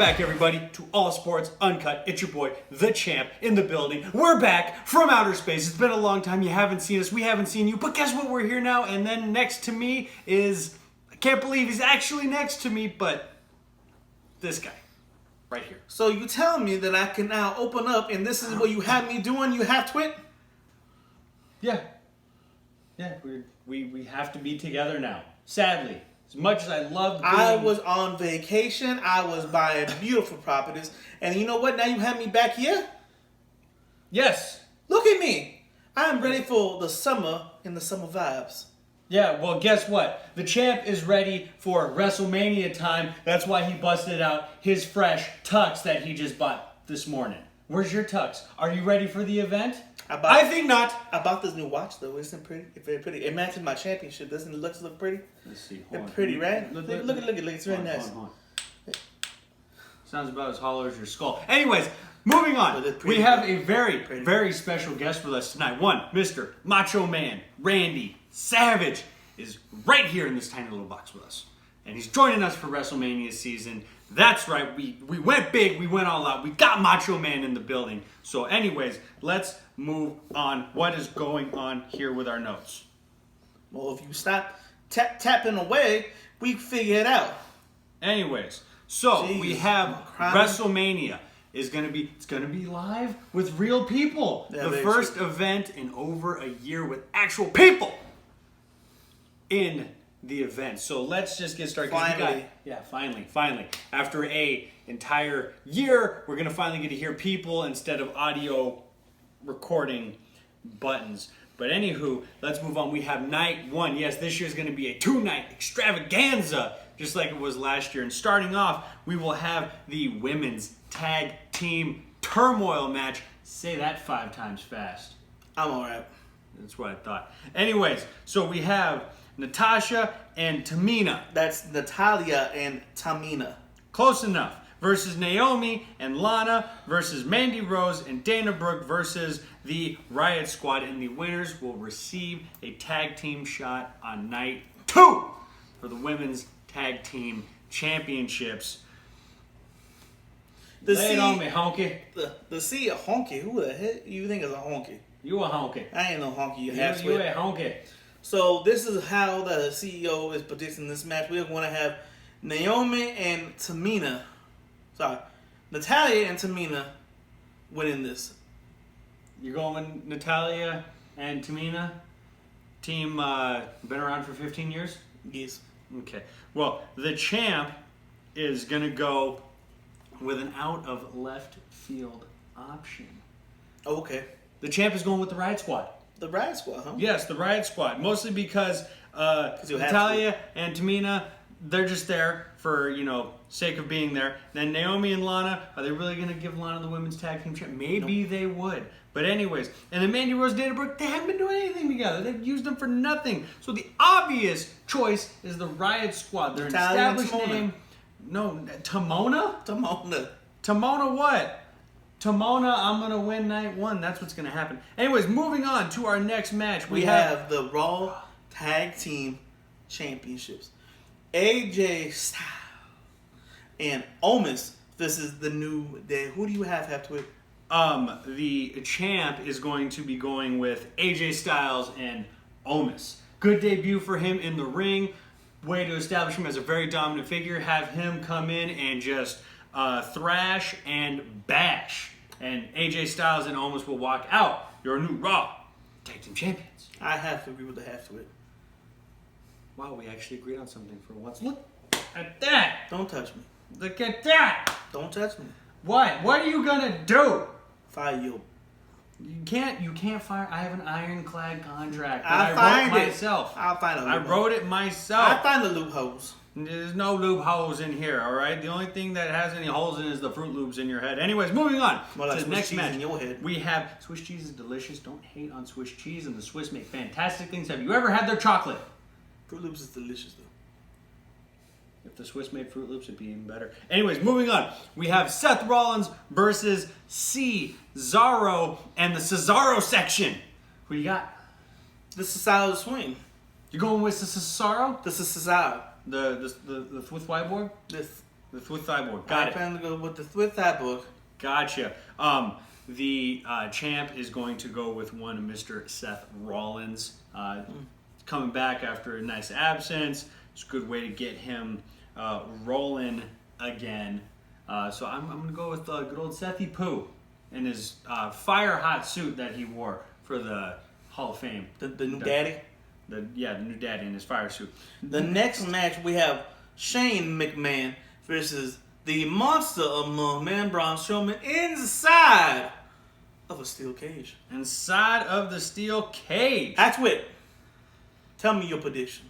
back, everybody, to All Sports Uncut. It's your boy, the champ, in the building. We're back from outer space. It's been a long time. You haven't seen us. We haven't seen you. But guess what? We're here now. And then next to me is, I can't believe he's actually next to me, but this guy right here. So you tell me that I can now open up, and this is what you have me doing? You have twit? Yeah. Yeah, we have to be together now. Sadly. As much as I love being... I was on vacation. I was buying beautiful properties. And you know what? Now you have me back here? Yes. Look at me. I am ready for the summer and the summer vibes. Yeah, well, guess what? The champ is ready for Wrestlemania time. That's why he busted out his fresh tux that he just bought this morning. Where's your tux? Are you ready for the event? I think not. I bought this new watch, though. Isn't it pretty? It's very pretty. It matches my championship. Doesn't it look pretty? Let's see. It's pretty, right? Look at it. It's very nice. Hold on. Sounds about as hollow as your skull. Anyways, moving on. We have a very special guest with us tonight. One, Mr. Macho Man, Randy Savage, is right here in this tiny little box with us. And he's joining us for WrestleMania season. That's right, we went big, we went all out. We got Macho Man in the building. So anyways, let's move on. What is going on here with our notes? Well, if you stop tapping away, we figure it out. Anyways, so we have WrestleMania. It's gonna be live with real people. Yeah, the first event in over a year with actual people in the event. So let's just get started. Finally. After a entire year, we're gonna finally get to hear people instead of audio recording buttons. But anywho, let's move on. We have night one. Yes, this year's gonna be a 2-night extravaganza, just like it was last year. And starting off, we will have the women's tag team turmoil match. Say that 5 times fast. I'm alright. That's what I thought. Anyways, so we have Natasha and Tamina. That's Natalia and Tamina. Close enough. Versus Naomi and Lana versus Mandy Rose and Dana Brooke versus the Riot Squad. And the winners will receive a tag team shot on night 2 for the women's tag team championships. Lay it on me, honky. The C a honky. Who the heck you think is a honky? You a honky. I ain't no honky. You a honky. So this is how the CEO is predicting this match. We're going to have Naomi and Tamina. Natalia and Tamina winning this. You're going with Natalia and Tamina? Team been around for 15 years? Yes. Okay. Well, the champ is going to go with an out of left field option. Oh, okay. The champ is going with the Riot Squad. The Riot Squad, huh? Yes, the Riot Squad. Mostly because Natalia and Tamina, they're just there for, sake of being there. Then Naomi and Lana, are they really going to give Lana the women's tag team champ? Maybe they would. But anyways, and then Mandy Rose, Dana Brooke, they haven't been doing anything together. They've used them for nothing. So the obvious choice is the Riot Squad. They're an established name. No, Timona? Timona what? Timona, I'm going to win night 1. That's what's going to happen. Anyways, moving on to our next match. We have the Raw Tag Team Championships. AJ Styles and Omos. This is the new day. Who do you have to it? The champ is going to be going with AJ Styles and Omos. Good debut for him in the ring. Way to establish him as a very dominant figure. Have him come in and just thrash and bash. And AJ Styles and Omos will walk out. Your new Raw Tag Team Champions. I have to agree with the half to it. Wow, we actually agreed on something for once. Look at that. Don't touch me. Look at that. Don't touch me. What? What are you gonna do? Fire you. You can't fire. I have an ironclad contract. I wrote it myself. I'll find a loophole. I wrote it myself. I find the loopholes. There's no loopholes in here, all right? The only thing that has any holes in it is the Fruit Loops in your head. Anyways, moving on to the next match. In your head. We have Swiss cheese is delicious. Don't hate on Swiss cheese, and the Swiss make fantastic things. Have you ever had their chocolate? Fruit Loops is delicious, though. If the Swiss made Fruit Loops, it'd be even better. Anyways, moving on. We have Seth Rollins versus Cesaro and the Cesaro section. Who you got? The Cesaro swing. You're going with the Cesaro? The Cesaro. The with Whiteboard? This. The Thwith Cyborg. Got it. I'm going to go with the Thwith Cyborg. Gotcha. The champ is going to go with one Mr. Seth Rollins. Coming back after a nice absence. It's a good way to get him rolling again. So I'm going to go with good old Sethy Poo in his fire hot suit that he wore for the Hall of Fame. The new daddy? The new daddy in his fire suit. The next match we have Shane McMahon versus the monster among men, Braun Strowman, inside of a steel cage. Inside of the steel cage. Half-Twit, tell me your prediction.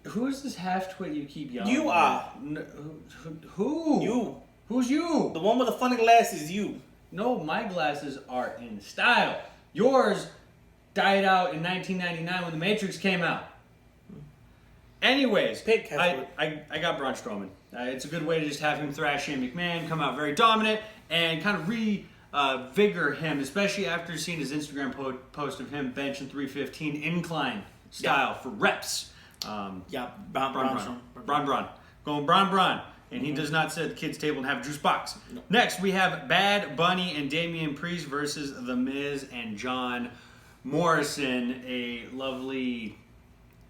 Who is this half-twit you keep yelling? You are. Who? You. Who's you? The one with the funny glasses, you. No, my glasses are in style. Yours died out in 1999 when The Matrix came out. Anyways, I got Braun Strowman. It's a good way to just have him thrash Shane McMahon, come out very dominant, and kind of revigor him, especially after seeing his Instagram post of him benching 315 incline style for reps. Braun. Going Braun. And he does not sit at the kids' table and have a juice box. No. Next, we have Bad Bunny and Damian Priest versus The Miz and John Morrison. A lovely,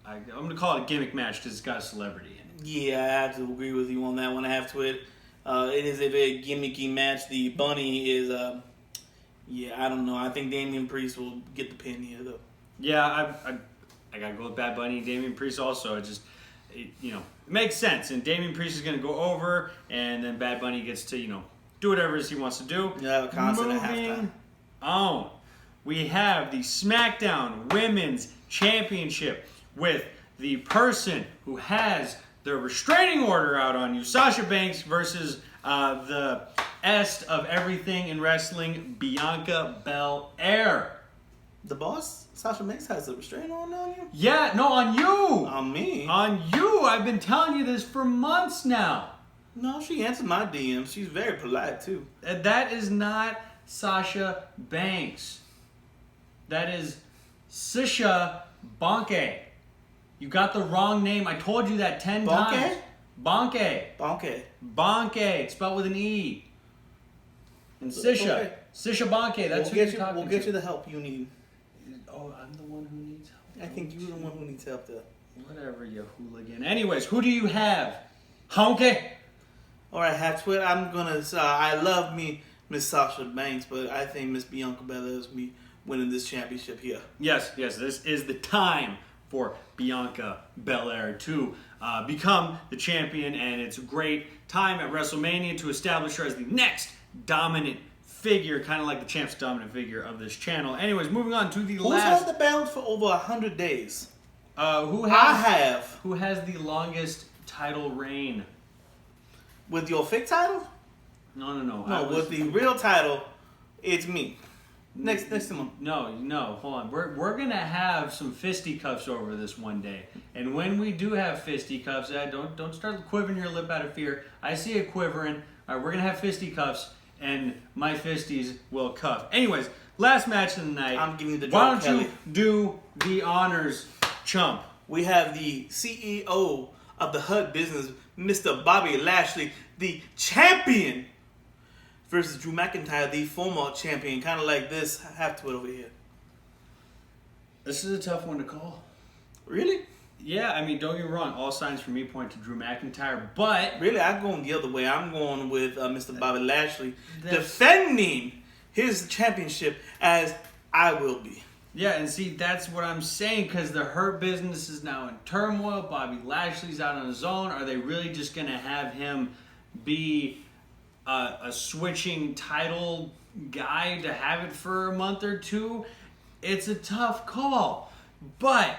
I'm going to call it a gimmick match because it's got a celebrity in it. Yeah, I have to agree with you on that one. I have to it. It is a very gimmicky match. The Bunny is, I don't know. I think Damian Priest will get the pin here, though. Yeah, I got to go with Bad Bunny and Damian Priest also. It makes sense. And Damian Priest is going to go over, and then Bad Bunny gets to, do whatever he wants to do. Yeah, constant at halftime. On. We have the SmackDown Women's Championship with the person who has the restraining order out on you, Sasha Banks, versus the est of everything in wrestling, Bianca Belair. The boss, Sasha Banks, has a restraining order on you? Yeah, no, on you. On me? On you. I've been telling you this for months now. No, she answered my DMs. She's very polite, too. That is not Sasha Banks. That is Sasha Banke. You got the wrong name. I told you that 10 times. Banke. Banke. It's spelled with an E. And Sasha. Okay. Sasha Banke. That's who you're talking to. We'll get you the help you need. Oh, I'm the one who needs help. I think you're the one who needs help, though. Whatever, you hooligan. Anyways, who do you have? Honky? All right, Half-Twit. I'm going to... I love me Miss Sasha Banks, but I think Miss Bianca Belair is me winning this championship here. Yes. This is the time for Bianca Belair to become the champion, and it's a great time at WrestleMania to establish her as the next dominant figure, kind of like the champ's dominant figure of this channel. Anyways, moving on to the last... Who's held the belt for over 100 days? Who has the longest title reign? With your fake title? No. No, with the real title, it's me. Next month. No, hold on. We're gonna have some fisticuffs over this one day, and when we do have fisticuffs, don't start quivering your lip out of fear. I see it quivering. All right, we're gonna have fisticuffs, and my fisties will cuff. Anyways, last match of the night. I'm giving you the. Why don't you do the honors, chump? We have the CEO of the Hut Business, Mr. Bobby Lashley, the champion, versus Drew McIntyre, the former champion. Kind of like this. Half-Twit over here. This is a tough one to call. Really? Yeah, I mean, don't get me wrong. All signs for me point to Drew McIntyre, but... Really, I'm going the other way. I'm going with Mr. Bobby Lashley defending his championship as I will be. Yeah, and see, that's what I'm saying, because the Hurt Business is now in turmoil. Bobby Lashley's out on his own. Are they really just going to have him be a switching title guy to have it for a month or two? It's a tough call. But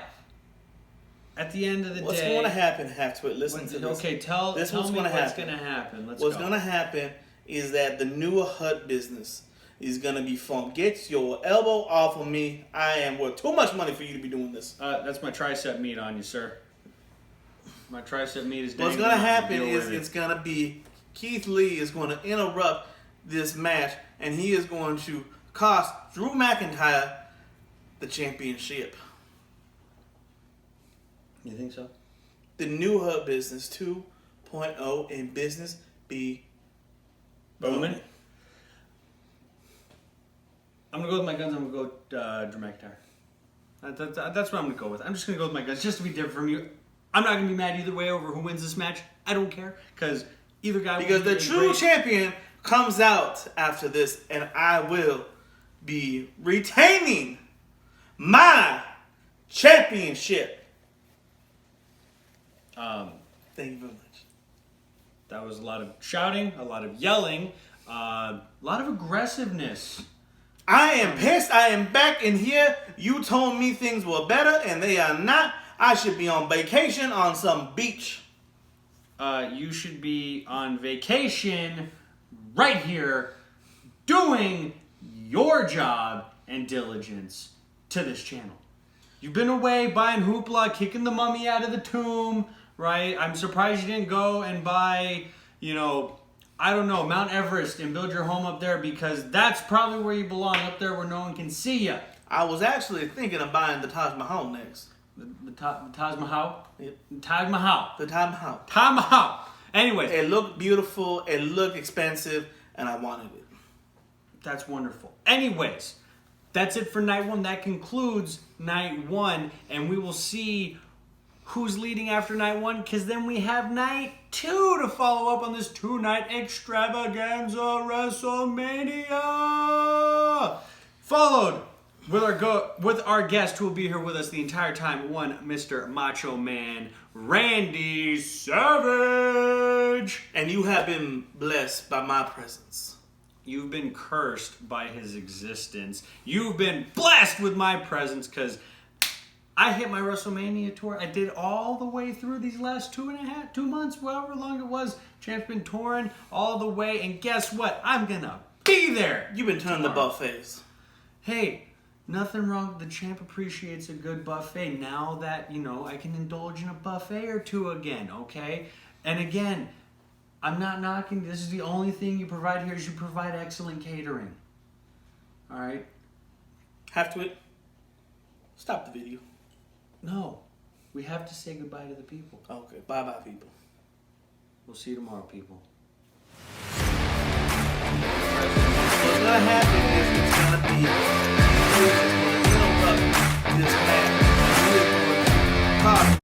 at the end of the what's day... going to happen, Half-Twit? Listen to this. Okay, tell me what's going to happen. What's going to happen is that the new Hut Business is going to be fun. Get your elbow off of me. I am worth too much money for you to be doing this. That's my tricep meat on you, sir. My tricep meat is... What's going to happen is it's going to be... Keith Lee is going to interrupt this match, and he is going to cost Drew McIntyre the championship. You think so? The new Hut Business 2.0. 2.0 in business be booming? I'm going to go with my guns. I'm going to go Drew McIntyre. That's what I'm going to go with. I'm just going to go with my guns just to be different from you. I'm not going to be mad either way over who wins this match. I don't care because either guy will Because the true champion comes out after this, and I will be retaining my championship. Thank you very much. That was a lot of shouting, a lot of yelling, a lot of aggressiveness. I am pissed. I am back in here. You told me things were better, and they are not. I should be on vacation on some beach. You should be on vacation right here doing your job and diligence to this channel. You've been away buying hoopla, kicking the mummy out of the tomb, right? I'm surprised you didn't go and buy, I don't know, Mount Everest and build your home up there because that's probably where you belong, up there where no one can see you. I was actually thinking of buying the Taj Mahal next. The Taj Mahal? Yep. Taj Mahal. The Taj Mahal. Taj Mahal. Anyway. It looked beautiful. It looked expensive. And I wanted it. That's wonderful. Anyways, that's it for night one. That concludes night one. And we will see who's leading after night one. Because then we have night two to follow up on this 2-night extravaganza Wrestlemania. Followed with our guest who will be here with us the entire time, one Mr. Macho Man, Randy Savage. And you have been blessed by my presence. You've been cursed by his existence. You've been blessed with my presence because I hit my WrestleMania tour. I did all the way through these last 2 months, however long it was. Champ's been touring all the way. And guess what? I'm going to be there. You've been turning the buffets. Hey, nothing wrong. The champ appreciates a good buffet now that, I can indulge in a buffet or two again, okay? And again, I'm not knocking. This is the only thing you provide here is you provide excellent catering. All right? Have to stop the video. No. We have to say goodbye to the people. Okay. Bye-bye, people. We'll see you tomorrow, people. What's going to happen is it's going to be this match.